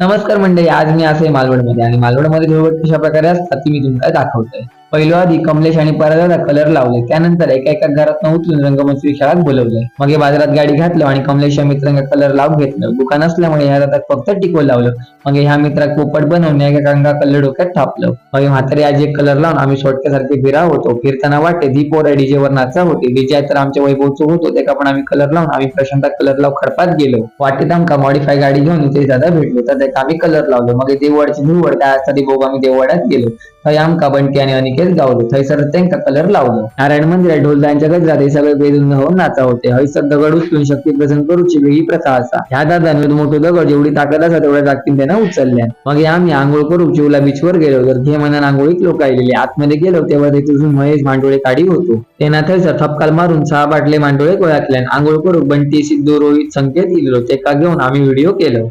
नमस्कार मंडळी, आज मी असे मालवणमध्ये आणि मालवणमध्ये धुळवट कशा प्रकारे असतात ती मी तुम्हाला दाखवतोय. पहिलं आधी कमलेश आणि परागाला कलर लावले, त्यानंतर एका एका घरात उचलून रंगमंच विशाळात बोलवले. मग हे बाजारात गाडी घातलं आणि कमलेशच्या मित्रांना कलर लावून घेतलं. दुकान असल्यामुळे ह्या हातात फक्त टिको लावलं. मग ह्या मित्रा पोपट बनवून एकेकांना कलर डोक्यात थापलं. मग म्हातारी आजी एक कलर लावून आम्ही सोडक्यासारखे फिरा होतो. फिरताना वाटे दी पोरं डीजे वर नाचा होते. डीजे तर आमच्या वैभवचं होतो, ते पण आम्ही कलर लावून आम्ही प्रशांत कलर लावून खडपात गेलो. वाटेत आमका मॉडिफाय गाडी घेऊन इथे दादा भेटलो, तर त्यात आम्ही कलर लावलो. मग देववाडची धुळवड त्यासाठी बघू आम्ही देववाड्यात गेलो. थंय आमका बंटी आणि अनिकेत गावलो. थंयसर त्यांका कलर लावलो. नारायण मंदिरात ढोलदांच्या गजरात हे सगळे बेधून होऊन नाचा होते. हयसर दगड उचलून शक्ती प्रसन्न करूची वेगळी प्रथा असा. ह्या दादांवर मोठो दगड जेवढी ताकद असा तेवढ्या ताकदीने त्यानं उचलल्या. मग आम्ही आंघोळ करू चिवला बीचवर गेलो. तर घे म्हणून आंघोळीत लोक आलेली. आतमध्ये गेलो तेव्हा तिथून महेश मांडोळे काढी होतो. त्यांना थंयसर थपकाल मारून 6 बाटले मांडोळे गोळ्यातल्यान आंघोळ करू बंटी सिद्धू रोहित संकेत इलो ते का घेऊन आम्ही व्हिडिओ केलो.